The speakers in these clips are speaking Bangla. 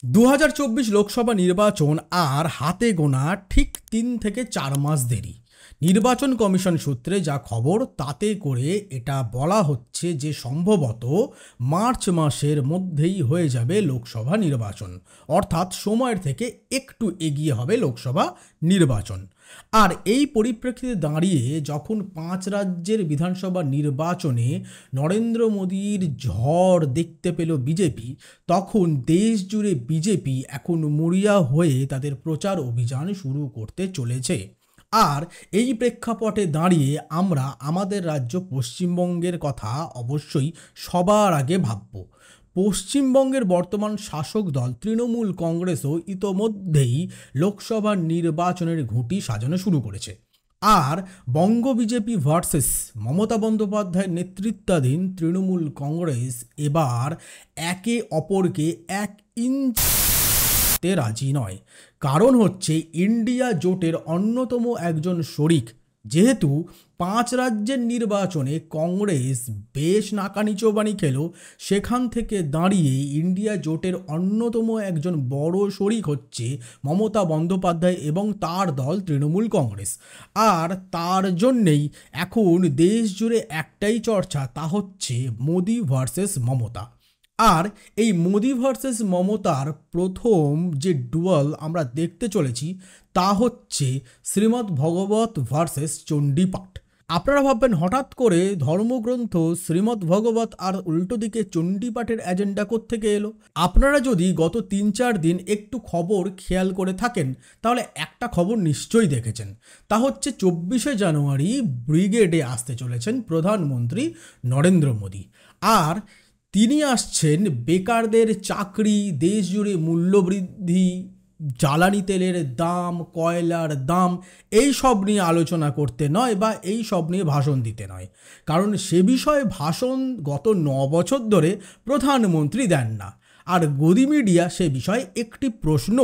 2024 লোকসভা নির্বাচন আর হাতে গোনা ঠিক 3 থেকে 4 মাস দেরি। নির্বাচন কমিশন সূত্রে যা খবর তাতে করে এটা বলা হচ্ছে যে সম্ভবত মার্চ মাসের মধ্যেই হয়ে যাবে লোকসভা নির্বাচন, অর্থাৎ সময়ের থেকে একটু এগিয়ে হবে লোকসভা নির্বাচন। আর এই পরিপ্রেক্ষিতে দাঁড়িয়ে যখন 5 রাজ্যের বিধানসভা নির্বাচনে নরেন্দ্র মোদীর ঝড় দেখতে পেল বিজেপি, তখন দেশ জুড়ে বিজেপি এখন মরিয়া হয়ে তাদের প্রচার অভিযান শুরু করতে চলেছে। আর এই প্রেক্ষাপটে দাঁড়িয়ে আমরা আমাদের রাজ্য পশ্চিমবঙ্গের কথা অবশ্যই সবার আগে ভাবব। পশ্চিমবঙ্গের বর্তমান শাসক দল তৃণমূল কংগ্রেসও ইতোমধ্যেই লোকসভা নির্বাচনের ঘুঁটি সাজানো শুরু করেছে। আর বঙ্গ বিজেপি ভার্সেস মমতা বন্দ্যোপাধ্যায়ের নেতৃত্বাধীন তৃণমূল কংগ্রেস এবার একে অপরকে 1 ইঞ্চ রাজি নয়। কারণ হচ্ছে ইন্ডিয়া জোটের অন্যতম একজন শরিক যেহেতু 5 রাজ্যের নির্বাচনে কংগ্রেস বেশ নাকানি চৌবানি খেল, সেখান থেকে দাঁড়িয়ে ইন্ডিয়া জোটের অন্যতম একজন বড় শরিক হচ্ছে মমতা বন্দ্যোপাধ্যায় এবং তার দল তৃণমূল কংগ্রেস। আর তার জন্যেই এখন দেশ জুড়ে একটাই চর্চা, তা হচ্ছে মোদি ভার্সেস মমতা। আর এই মোদি ভার্সেস মমতার প্রথম যে ডুয়াল আমরা দেখতে চলেছি তা হচ্ছে শ্রীমদ্ ভগবত ভার্সেস চণ্ডীপাঠ। আপনারা ভাববেন হঠাৎ করে ধর্মগ্রন্থ শ্রীমদ্ ভগবত আর উল্টো দিকে চণ্ডীপাঠের এজেন্ডা কোত্থেকে এলো? আপনারা যদি গত 3-4 দিন একটু খবর খেয়াল করে থাকেন তাহলে একটা খবর নিশ্চয়ই দেখেছেন, তা হচ্ছে 24শে জানুয়ারি ব্রিগেডে আসতে চলেছেন প্রধানমন্ত্রী নরেন্দ্র মোদী। আর তিনি আসছেন বেকারদের চাকরি, দেশ জুড়ে মূল্যবৃদ্ধি, জ্বালানি তেলের দাম, কয়লার দাম, এই সব নিয়ে আলোচনা করতে নয় বা এই সব নিয়ে ভাষণ দিতে নয়। কারণ সে বিষয়ে ভাষণ গত 9 বছর ধরে প্রধানমন্ত্রী দেন না। আর গদি মিডিয়া সে বিষয়ে একটি প্রশ্ন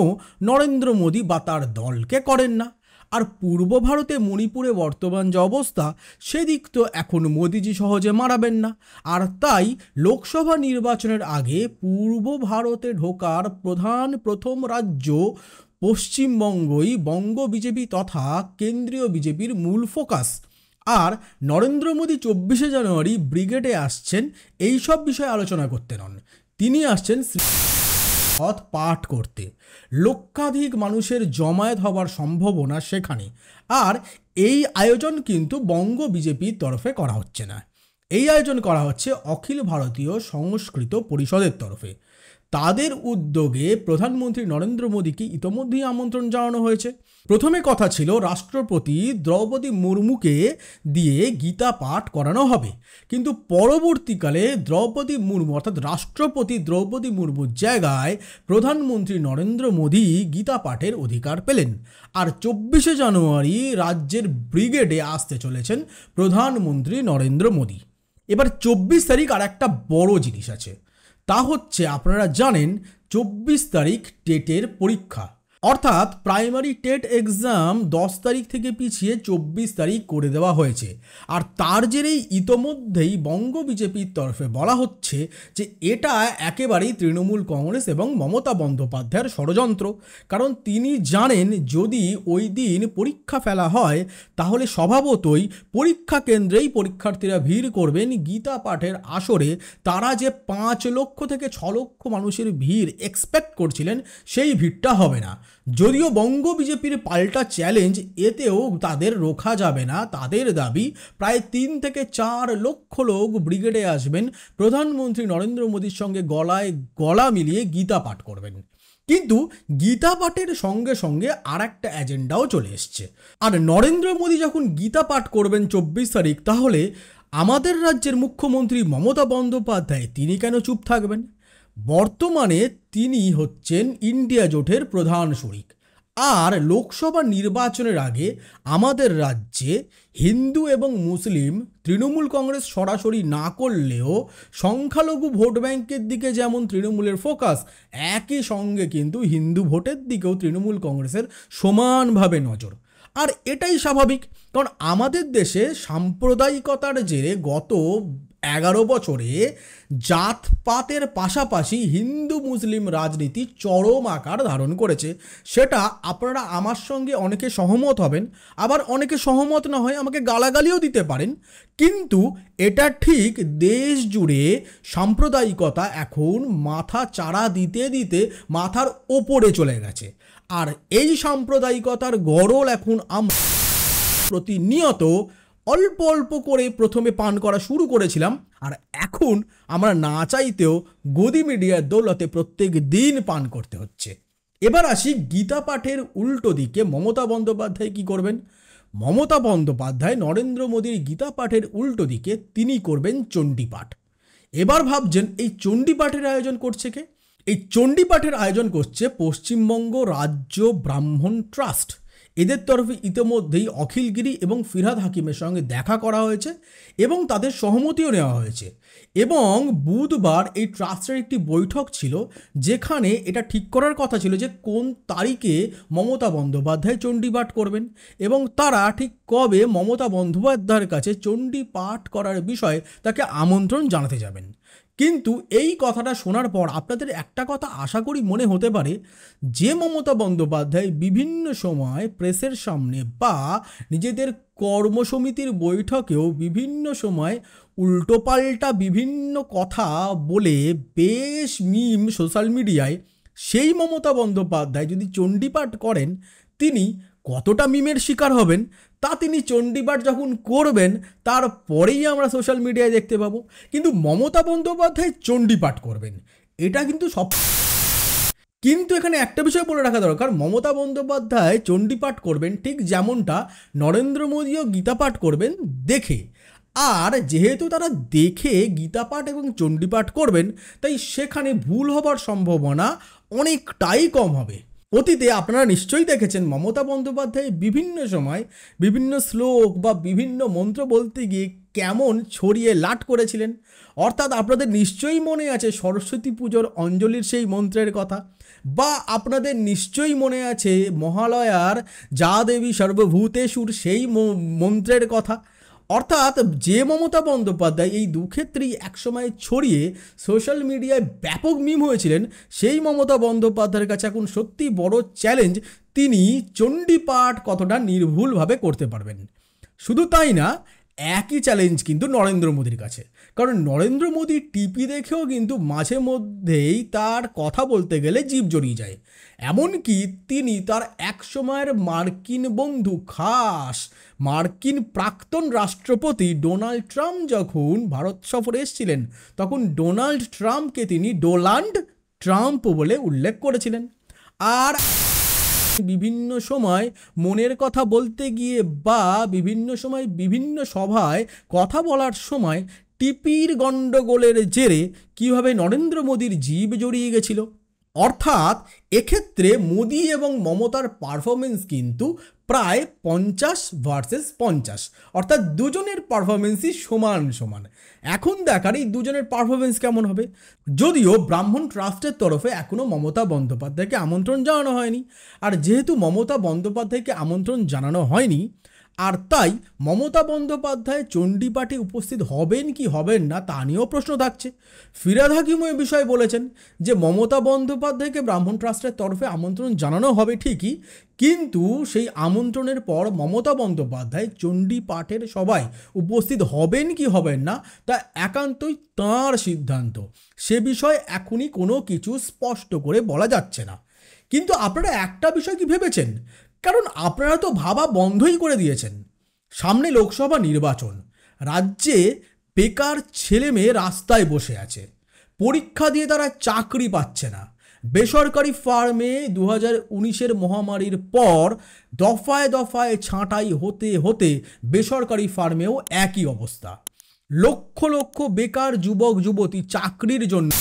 নরেন্দ্র মোদী বা তার দলকে করেন না। আর পূর্ব ভারতে মণিপুরে বর্তমান যে অবস্থা সেদিক তো এখন মোদিজি সহজে মারাবেন না। আর তাই লোকসভা নির্বাচনের আগে পূর্ব ভারতে ঢোকার প্রথম রাজ্য পশ্চিমবঙ্গই বঙ্গ বিজেপি তথা কেন্দ্রীয় বিজেপির মূল ফোকাস। আর নরেন্দ্র মোদী 24শে জানুয়ারি ব্রিগেডে আসছেন এই সব বিষয়ে আলোচনা করতে নন, তিনি আসছেন পাঠ করতে। লক্ষাধিক মানুষের জমায়েত হবার সম্ভাবনা সেখানে। আর এই আয়োজন কিন্তু বঙ্গ বিজেপির তরফে করা হচ্ছে না, এই আয়োজন করা হচ্ছে অখিল ভারতীয় সংস্কৃত পরিষদের তরফে। তাদের উদ্যোগে প্রধানমন্ত্রী নরেন্দ্র মোদীকে ইতোমধ্যেই আমন্ত্রণ জানানো হয়েছে। প্রথমে কথা ছিল রাষ্ট্রপতি দ্রৌপদী মুর্মুকে দিয়ে গীতা পাঠ করানো হবে, কিন্তু পরবর্তীকালে দ্রৌপদী মুর্মু অর্থাৎ রাষ্ট্রপতি দ্রৌপদী মুর্মুর জায়গায় প্রধানমন্ত্রী নরেন্দ্র মোদী গীতা পাঠের অধিকার পেলেন। আর 24শে জানুয়ারি রাজ্যের ব্রিগেডে আসতে চলেছেন প্রধানমন্ত্রী নরেন্দ্র মোদী। এবার 24 তারিখ আর একটা বড় জিনিস আছে, তা হচ্ছে আপনারা জানেন 24 তারিখ টেটের পরীক্ষা, অর্থাৎ প্রাইমারি টেট এক্সাম 10 তারিখ থেকে পিছিয়ে 24 তারিখ করে দেওয়া হয়েছে। আর তার জেরেই ইতোমধ্যেই বঙ্গ বিজেপির তরফে বলা হচ্ছে যে এটা একেবারেই তৃণমূল কংগ্রেস এবং মমতা বন্দ্যোপাধ্যায়ের ষড়যন্ত্র। কারণ তিনি জানেন যদি ওই দিন পরীক্ষা ফেলা হয় তাহলে স্বভাবতই পরীক্ষা কেন্দ্রেই পরীক্ষার্থীরা ভিড় করবেন গীতা পাঠের আসরে। তারা যে 5 লক্ষ থেকে 6 লক্ষ মানুষের ভিড় এক্সপেক্ট করছিলেন সেই ভিড়টা হবে না। যদিও বঙ্গ বিজেপির পাল্টা চ্যালেঞ্জ, এতেও তাদের রোখা যাবে না। তাদের দাবি প্রায় 3 থেকে 4 লক্ষ লোক ব্রিগেডে আসবেন, প্রধানমন্ত্রী নরেন্দ্র মোদীর সঙ্গে গলায় গলা মিলিয়ে গীতা পাঠ করবেন। কিন্তু গীতা পাঠের সঙ্গে সঙ্গে আর একটা এজেন্ডাও চলে এসছে। আর নরেন্দ্র মোদী যখন গীতা পাঠ করবেন 24 তারিখ, তাহলে আমাদের রাজ্যের মুখ্যমন্ত্রী মমতা বন্দ্যোপাধ্যায় তিনি কেন চুপ থাকবেন? বর্তমানে তিনি হচ্ছেন ইন্ডিয়া জোটের প্রধান শরিক। আর লোকসভা নির্বাচনের আগে আমাদের রাজ্যে হিন্দু এবং মুসলিম তৃণমূল কংগ্রেস সরাসরি না করলেও সংখ্যালঘু ভোট ব্যাংকের দিকে যেমন তৃণমূলের ফোকাস, একই সঙ্গে কিন্তু হিন্দু ভোটের দিকেও তৃণমূল কংগ্রেসের সমানভাবে নজর। আর এটাই স্বাভাবিক, কারণ আমাদের দেশে সাম্প্রদায়িকতার জেরে গত বছরে জাতপাতের পাশাপাশি হিন্দু মুসলিম রাজনীতি চরম আকার ধারণ করেছে। সেটা আপনারা আমার সঙ্গে অনেকে সহমত হবেন, আবার অনেকে সহমত না হয় আমাকে গালাগালিও দিতে পারেন, কিন্তু এটা ঠিক দেশ জুড়ে সাম্প্রদায়িকতা এখন মাথা চাড়া দিতে দিতে মাথার ওপরে চলে গেছে। আর এই সাম্প্রদায়িকতার গরল এখন আমরা প্রতিনিয়ত অল্প অল্প করে প্রথমে পান করা শুরু করেছিলাম, আর এখন আমরা না চাইতেও গদি মিডিয়ার দৌলতে প্রত্যেক দিন পান করতে হচ্ছে। এবার আসি গীতা পাঠের উল্টো দিকে মমতা বন্দ্যোপাধ্যায় কি করবেন। মমতা বন্দ্যোপাধ্যায় নরেন্দ্র মোদীর গীতা পাঠের উল্টো দিকে তিনি করবেন চণ্ডীপাঠ। এবার ভাবছেন এই চণ্ডীপাঠের আয়োজন করছে কে? এই চণ্ডীপাঠের আয়োজন করছে পশ্চিমবঙ্গ রাজ্য ব্রাহ্মণ ট্রাস্ট। এদের তরফে ইতিমধ্যেই অখিলগিরি এবং ফিরহাদ হাকিমের সঙ্গে দেখা করা হয়েছে এবং তাদের সহমতিও নেওয়া হয়েছে। এবং বুধবার এই ট্রাস্টের একটি বৈঠক ছিল, যেখানে এটা ঠিক করার কথা ছিল যে কোন তারিখে মমতা বন্দ্যোপাধ্যায় চণ্ডীপাঠ করবেন এবং তারা ঠিক কবে মমতা বন্দ্যোপাধ্যায়ের কাছে চণ্ডীপাঠ করার বিষয়ে তাকে আমন্ত্রণ জানাতে যাবেন। কিন্তু এই কথাটা শোনার পর আপনাদের একটা কথা আশা করি মনে হতে পারে, যে মমতা বন্দ্যোপাধ্যায় বিভিন্ন সময় প্রেসের সামনে বা নিজেদের কর্মসমিতির বৈঠকেও বিভিন্ন সময় উল্টোপাল্টা বিভিন্ন কথা বলে বেশ মিম সোশ্যাল মিডিয়ায়, সেই মমতা বন্দ্যোপাধ্যায় যদি চণ্ডীপাঠ করেন তিনি কতটা মিমের শিকার হবেন তা তিনি চণ্ডীপাঠ যখন করবেন তারপরেই আমরা সোশ্যাল মিডিয়ায় দেখতে পাবো। কিন্তু মমতা বন্দ্যোপাধ্যায় চণ্ডীপাঠ করবেন এটা কিন্তু কিন্তু এখানে একটা বিষয় বলে রাখা দরকার, মমতা বন্দ্যোপাধ্যায় চণ্ডীপাঠ করবেন ঠিক যেমনটা নরেন্দ্র মোদীও গীতাপাঠ করবেন দেখে। আর যেহেতু তারা দেখে গীতাপাঠ এবং চণ্ডীপাঠ করবেন, তাই সেখানে ভুল হবার সম্ভাবনা অনেকটাই কম হবে। অতীতে আপনারা নিশ্চয়ই দেখেছেন মমতা বন্দ্যোপাধ্যায় বিভিন্ন সময় বিভিন্ন শ্লোক বা বিভিন্ন মন্ত্র বলতে গিয়ে কেমন ছড়িয়ে লাট করেছিলেন। অর্থাৎ আপনাদের নিশ্চয়ই মনে আছে সরস্বতী পুজোর অঞ্জলির সেই মন্ত্রের কথা, বা আপনাদের নিশ্চয়ই মনে আছে মহালয়ার যা দেবী সর্বভূতেষুর সেই মন্ত্রের কথা। অর্থাৎ যে মমতা বন্দ্যোপাধ্যায় এই দুক্ষেত্রেই একসময় ছড়িয়ে সোশ্যাল মিডিয়ায় ব্যাপক মিম হয়েছিলেন, সেই মমতা বন্দ্যোপাধ্যায়ের কাছে এখন সত্যি বড় চ্যালেঞ্জ তিনি চণ্ডীপাঠ কতটা নির্ভুলভাবে করতে পারবেন। শুধু তাই না, একই চ্যালেঞ্জ কিন্তু নরেন্দ্র মোদীর কাছে, কারণ নরেন্দ্র মোদী টিপি দেখেও কিন্তু মাঝে মধ্যেই তার কথা বলতে গেলে জিভ জড়িয়ে যায়। এমনকি তিনি তার এক সময়ের মার্কিন বন্ধু খাস মার্কিন প্রাক্তন রাষ্ট্রপতি ডোনাল্ড ট্রাম্প যখন ভারত সফরে এসেছিলেন, তখন ডোনাল্ড ট্রাম্পকে তিনি ডোনাল্ড ট্রাম্প বলে উল্লেখ করেছিলেন। আর বিভিন্ন সময় মনের কথা বলতে গিয়ে বা বিভিন্ন সময় বিভিন্ন সভায় কথা বলার সময় টিপির গণ্ডগোলের জেরে কীভাবে নরেন্দ্র মোদীর জিভ জড়িয়ে গেছিল। অর্থাৎ এক্ষেত্রে মোদী এবং মমতার পারফরমেন্স কিন্তু প্রায় 50 ভার্সেস 50, অর্থাৎ দুজনের পারফরমেন্সই সমান সমান। এখন দেখার এই দুজনের পারফরমেন্স কেমন হবে। যদিও ব্রাহ্মণ ট্রাস্টের তরফে এখনও মমতা বন্দ্যোপাধ্যায়কে আমন্ত্রণ জানানো হয়নি, আর যেহেতু মমতা বন্দ্যোপাধ্যায়কে আমন্ত্রণ জানানো হয়নি, আর তাই মমতা বন্দ্যোপাধ্যায় চণ্ডীপাঠে উপস্থিত হবেন কি হবেন না তা নিয়েও প্রশ্ন থাকছে। ফিরহাদ হাকিমও এ বিষয়ে বলেছেন যে মমতা বন্দ্যোপাধ্যায়কে ব্রাহ্মণ ট্রাস্টের তরফে আমন্ত্রণ জানানো হবে ঠিকই, কিন্তু সেই আমন্ত্রণের পর মমতা বন্দ্যোপাধ্যায় চণ্ডীপাঠের সভায় উপস্থিত হবেন কি হবেন না তা একান্তই তাঁর সিদ্ধান্ত। সে বিষয়ে এখনই কোনো কিছু স্পষ্ট করে বলা যাচ্ছে না। কিন্তু আপনারা একটা বিষয় কি ভেবেছেন? কারণ আপনারা তো ভাবা বন্ধই করে দিয়েছেন। সামনে লোকসভা নির্বাচন, রাজ্যে বেকার ছেলে মেয়ে রাস্তায় বসে আছে, পরীক্ষা দিয়ে তারা চাকরি পাচ্ছে না। বেসরকারি ফার্মে 2019-এর মহামারীর পর দফায় দফায় ছাঁটাই হতে হতে বেসরকারি ফার্মেও একই অবস্থা। লক্ষ লক্ষ বেকার যুবক যুবতী চাকরির জন্য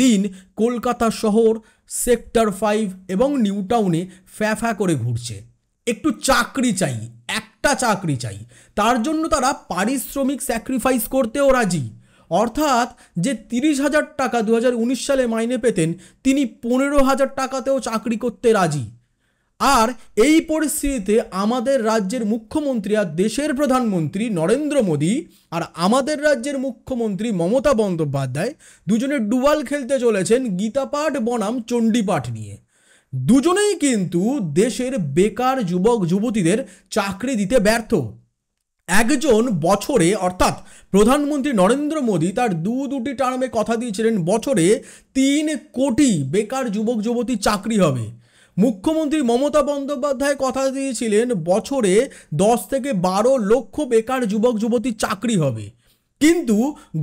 দিন কলকাতা শহর, সেক্টর 5 এবং নিউ টাউনে ফ্যাফা করে ঘুরছে। একটু চাকরি চাই, একটা চাকরি চাই, তার জন্য তারা পারিশ্রমিক স্যাক্রিফাইস করতেও রাজি। অর্থাৎ যে 30,000 টাকা 2019 সালে মাইনে পেতেন, তিনি 15,000 টাকাতেও চাকরি করতে রাজি। আর এই পরিস্থিতিতে আমাদের রাজ্যের মুখ্যমন্ত্রী আর দেশের প্রধানমন্ত্রী নরেন্দ্র মোদী আর আমাদের রাজ্যের মুখ্যমন্ত্রী মমতা বন্দ্যোপাধ্যায় দুজনে ডুয়াল খেলতে চলেছেন গীতাপাঠ বনাম চণ্ডীপাঠ নিয়ে। দুজনেই কিন্তু দেশের বেকার যুবক যুবতীদের চাকরি দিতে ব্যর্থ। একজন বছরে, অর্থাৎ প্রধানমন্ত্রী নরেন্দ্র মোদী তার দুটি টার্মে কথা দিয়েছিলেন বছরে 3 কোটি বেকার যুবক যুবতী চাকরি হবে। মুখ্যমন্ত্রী মমতা বন্দ্যোপাধ্যায় কথা দিয়েছিলেন বছরে 10 থেকে 12 লক্ষ বেকার যুবক যুবতী চাকরি হবে। কিন্তু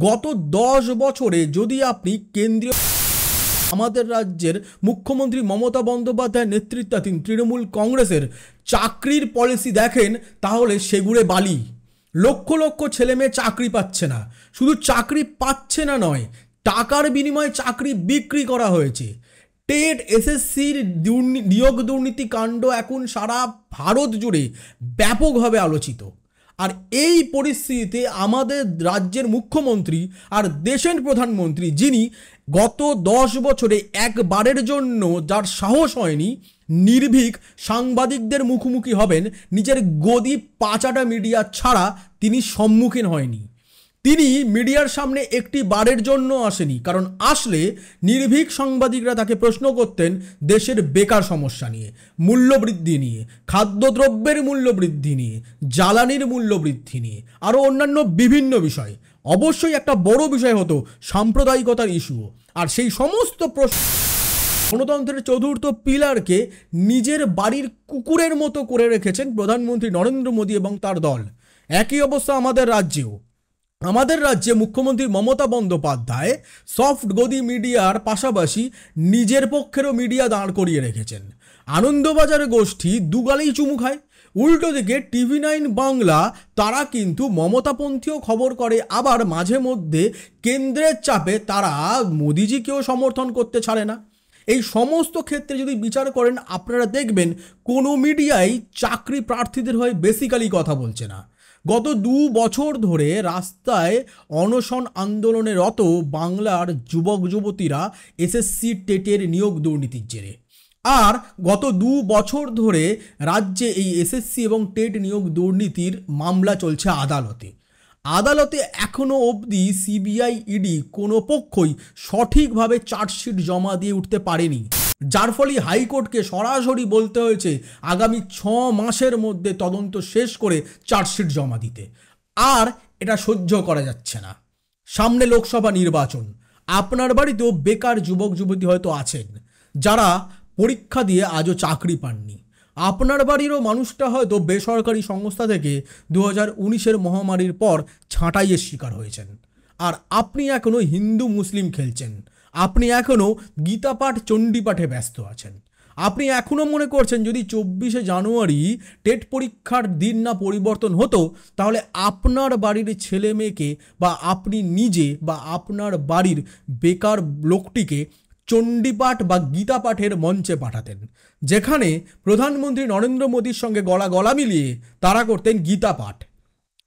গত 10 বছরে যদি আপনি কেন্দ্রীয় আমাদের রাজ্যের মুখ্যমন্ত্রী মমতা বন্দ্যোপাধ্যায়ের নেতৃত্বাধীন তৃণমূল কংগ্রেসের চাকরির পলিসি দেখেন, তাহলে সেগুড়ে বালি। লক্ষ লক্ষ ছেলে মেয়ে চাকরি পাচ্ছে না, শুধু চাকরি পাচ্ছে না নয়, টাকার বিনিময়ে চাকরি বিক্রি করা হয়েছে। টেট এসএসসির নিয়োগ দুর্নীতি কাণ্ড এখন সারা ভারত জুড়ে ব্যাপকভাবে আলোচিত। আর এই পরিস্থিতিতে আমাদের রাজ্যের মুখ্যমন্ত্রী আর দেশের প্রধানমন্ত্রী, যিনি গত 10 বছরে একবারের জন্য যার সাহস হয়নি নির্ভীক সাংবাদিকদের মুখোমুখি হবেন, নিজের গদি পাচাটা মিডিয়া ছাড়া তিনি সম্মুখীন হয়নি। তিনি মিডিয়ার সামনে একটি বারের জন্য আসেনি, কারণ আসলে নির্ভীক সাংবাদিকরা তাকে প্রশ্ন করতেন দেশের বেকার সমস্যা নিয়ে, মূল্যবৃদ্ধি নিয়ে, খাদ্যদ্রব্যের মূল্যবৃদ্ধি নিয়ে, জ্বালানির মূল্যবৃদ্ধি নিয়ে, আরও অন্যান্য বিভিন্ন বিষয়। অবশ্যই একটা বড় বিষয় হতো সাম্প্রদায়িকতার ইস্যুও। আর সেই সমস্ত প্রশ্ন গণতন্ত্রের চতুর্থ পিলারকে নিজের বাড়ির কুকুরের মতো করে রেখেছেন প্রধানমন্ত্রী নরেন্দ্র মোদী এবং তার দল। একই অবস্থা আমাদের রাজ্যেও। আমাদের রাজ্যে মুখ্যমন্ত্রী মমতা বন্দ্যোপাধ্যায় সফট গদি মিডিয়ার পাশাপাশি নিজের পক্ষেরও মিডিয়া দাঁড় করিয়ে রেখেছেন। আনন্দবাজার গোষ্ঠী দুগালেই চুমু খায়। উল্টো দিকে TV9 বাংলা তারা কিন্তু মমতাপন্থীও খবর করে, আবার মাঝে মধ্যে কেন্দ্রের চাপে তারা মোদিজিকেও সমর্থন করতে ছাড়ে না। এই সমস্ত ক্ষেত্রে যদি বিচার করেন, আপনারা দেখবেন কোনো মিডিয়াই চাকরি প্রার্থীদের হয়ে বেসিক্যালি কথা বলছে না। গত 2 বছর ধরে রাস্তায় অনশন আন্দোলনে রত বাংলার যুবক যুবতীরা এসএসসি টেটের নিয়োগ দুর্নীতির জেরে। আর গত 2 বছর ধরে রাজ্যে এই এসএসসি এবং টেট নিয়োগ দুর্নীতির মামলা চলছে আদালতে। আদালতে এখনও অবধি সিবিআই ইডি কোনো পক্ষই সঠিকভাবে চার্জশিট জমা দিয়ে উঠতে পারেনি, যার ফলে হাইকোর্টকে সরাসরি বলতে হয়েছে আগামী 6 মাসের মধ্যে তদন্ত শেষ করে চার্জশিট জমা দিতে। আর এটা সহ্য করা যাচ্ছে না। সামনে লোকসভা নির্বাচন। আপনার বাড়িতেও বেকার যুবক যুবতী হয়তো আছেন যারা পরীক্ষা দিয়ে আজও চাকরি পাননি। আপনার বাড়িরও মানুষটা হয়তো বেসরকারি সংস্থা থেকে 2019-এর মহামারীর পর ছাঁটাইয়ের শিকার হয়েছেন। আর আপনি এখনও হিন্দু মুসলিম খেলছেন, আপনি এখনও গীতাপাঠ চণ্ডীপাঠে ব্যস্ত আছেন। আপনি এখনও মনে করছেন যদি 24শে জানুয়ারি টেট পরীক্ষার দিন না পরিবর্তন হতো, তাহলে আপনার বাড়ির ছেলে মেয়েকে বা আপনি নিজে বা আপনার বাড়ির বেকার লোকটিকে চণ্ডীপাঠ বা গীতাপাঠের মঞ্চে পাঠাতেন, যেখানে প্রধানমন্ত্রী নরেন্দ্র মোদীর সঙ্গে গলা মিলিয়ে তারা করতেন গীতাপাঠ,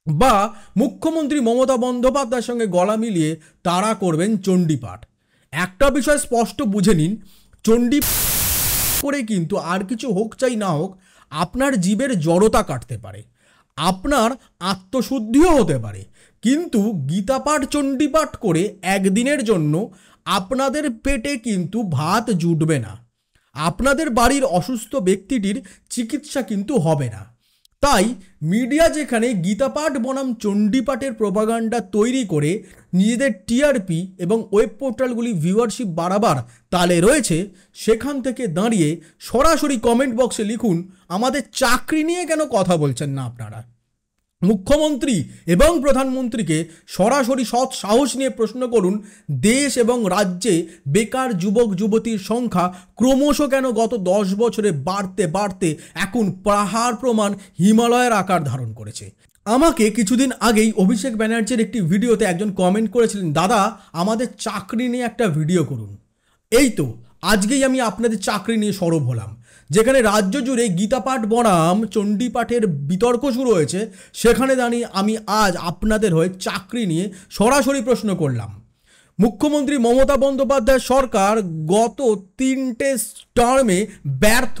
বা মুখ্যমন্ত্রী মমতা বন্দ্যোপাধ্যায়ের সঙ্গে গলা মিলিয়ে তারা করবেন চণ্ডীপাঠ। একটা বিষয় স্পষ্ট বুঝে নিন, চণ্ডী করে কিন্তু আর কিছু হোক চাই না হোক আপনার জীবের জড়তা কাটতে পারে, আপনার আত্মশুদ্ধিও হতে পারে, কিন্তু গীতাপাঠ চণ্ডীপাঠ করে একদিনের জন্য আপনাদের পেটে কিন্তু ভাত জুটবে না, আপনাদের বাড়ির অসুস্থ ব্যক্তিটির চিকিৎসা কিন্তু হবে না। তাই মিডিয়া যেখানে গীতাপাঠ বনাম চণ্ডীপাঠের প্রোপাগান্ডা তৈরি করে নিজেদের টিআরপি এবং ওয়েব পোর্টালগুলি ভিউয়ারশিপ বাড়াবার তালে রয়েছে, সেখান থেকে দাঁড়িয়ে সরাসরি কমেন্ট বক্সে লিখুন আমাদের চাকরি নিয়ে কেন কথা বলছেন না আপনারা। মুখ্যমন্ত্রী এবং প্রধানমন্ত্রীকে সরাসরি সৎ সাহস নিয়ে প্রশ্ন করুন, দেশ এবং রাজ্যে বেকার যুবক যুবতীর সংখ্যা ক্রমশ কেন গত 10 বছরে বাড়তে বাড়তে এখন পাহাড় প্রমাণ হিমালয়ের আকার ধারণ করেছে। আমাকে কিছুদিন আগেই অভিষেক ব্যানার্জির একটি ভিডিওতে একজন কমেন্ট করেছিলেন, দাদা আমাদের চাকরি নিয়ে একটা ভিডিও করুন। এই তো আজকেই আমি আপনাদের চাকরি নিয়ে সরব হলাম। যেখানে রাজ্য জুড়ে গীতাপাঠ বনাম চণ্ডীপাঠের বিতর্ক শুরু হয়েছে, সেখানে দাঁড়িয়ে আমি আজ আপনাদের হয়ে চাকরি নিয়ে সরাসরি প্রশ্ন করলাম। মুখ্যমন্ত্রী মমতা বন্দ্যোপাধ্যায় সরকার গত 3টে টার্মে ব্যর্থ।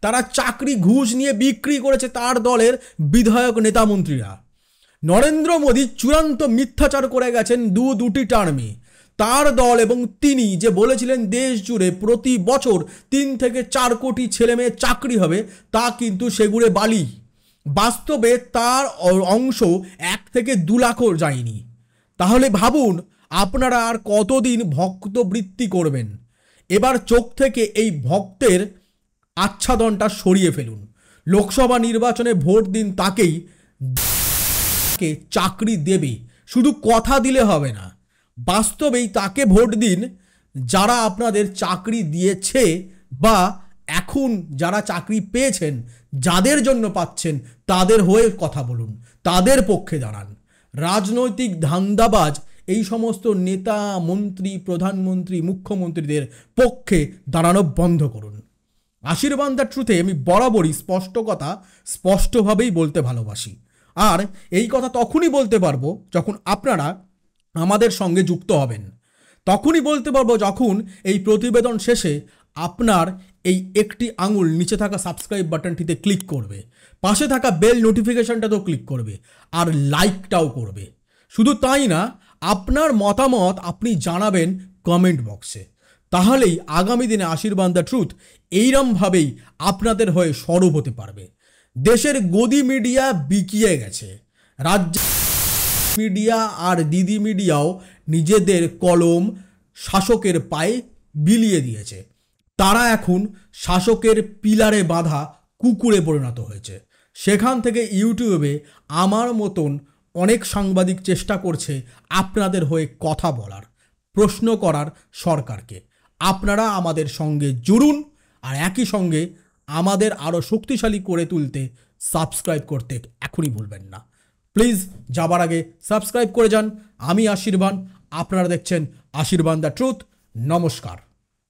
তারা চাকরি ঘুষ নিয়ে বিক্রি করেছে তার দলের বিধায়ক নেতা মন্ত্রীরা। নরেন্দ্র মোদী চূড়ান্ত মিথ্যাচার করে গেছেন দুটি টার্মে। তার দল এবং তিনি যে বলেছিলেন দেশ জুড়ে প্রতি বছর 3 থেকে 4 কোটি ছেলে মেয়ে চাকরি হবে, তা কিন্তু সেগুড়ে বালি। বাস্তবে তার অংশ 1 থেকে 2 লাখও যায়নি। তাহলে ভাবুন আপনারা আর কতদিন ভক্তবৃত্তি করবেন। এবার চোখ থেকে এই ভক্তের আচ্ছাদনটা সরিয়ে ফেলুন। লোকসভা নির্বাচনে ভোট দিন তাকেই চাকরি দেবে, শুধু কথা দিলে হবে না, বাস্তবেই তাকে ভোট দিন যারা আপনাদের চাকরি দিয়েছে বা এখন যারা চাকরি পেয়েছেন, যাদের জন্য পাচ্ছেন তাদের হয়ে কথা বলুন, তাদের পক্ষে দাঁড়ান। রাজনৈতিক ধান্দাবাজ এই সমস্ত নেতা মন্ত্রী প্রধানমন্ত্রী মুখ্যমন্ত্রীদের পক্ষে দাঁড়ানো বন্ধ করুন। আশীর্বাদ দ্য ট্রুথে আমি বরাবরই স্পষ্ট কথা স্পষ্টভাবেই বলতে ভালোবাসি। আর এই কথা তখনই বলতে পারবো যখন আপনারা আমাদের সঙ্গে যুক্ত হবেন। তখনই বলতে পারবো যখন এই প্রতিবেদন শেষে আপনার এই একটি আঙুল নিচে থাকা সাবস্ক্রাইব বাটনটিতে ক্লিক করবে, পাশে থাকা বেল নোটিফিকেশনটাতেও ক্লিক করবে, আর লাইকটাও করবে। শুধু তাই না, আপনার মতামত আপনি জানাবেন কমেন্ট বক্সে। তাহলেই আগামী দিনে আশীর্বাদ দ্য ট্রুথ এইরমভাবেই আপনাদের হয়ে সরব হতে পারবে। দেশের গদি মিডিয়া বিকিয়ে গেছে, রাজ্য মিডিয়া আর দিদি মিডিয়াও নিজেদের কলম শাসকের পায়ে বিলিয়ে দিয়েছে। তারা এখন শাসকের পিলারে বাঁধা কুকুরে পরিণত হয়েছে। সেখান থেকে ইউটিউবে আমার মতন অনেক সাংবাদিক চেষ্টা করছে আপনাদের হয়ে কথা বলার, প্রশ্ন করার সরকারকে। আপনারা আমাদের সঙ্গে জুড়ুন, আর একই সঙ্গে আমাদের আরও শক্তিশালী করে তুলতে সাবস্ক্রাইব করতে এখনই ভুলবেন না। প্লিজ যাবার আগে সাবস্ক্রাইব করে যান। আমি আশীর্বাদ, আপনারা দেখছেন আশীর্বাদ দ্য ট্রুথ। নমস্কার।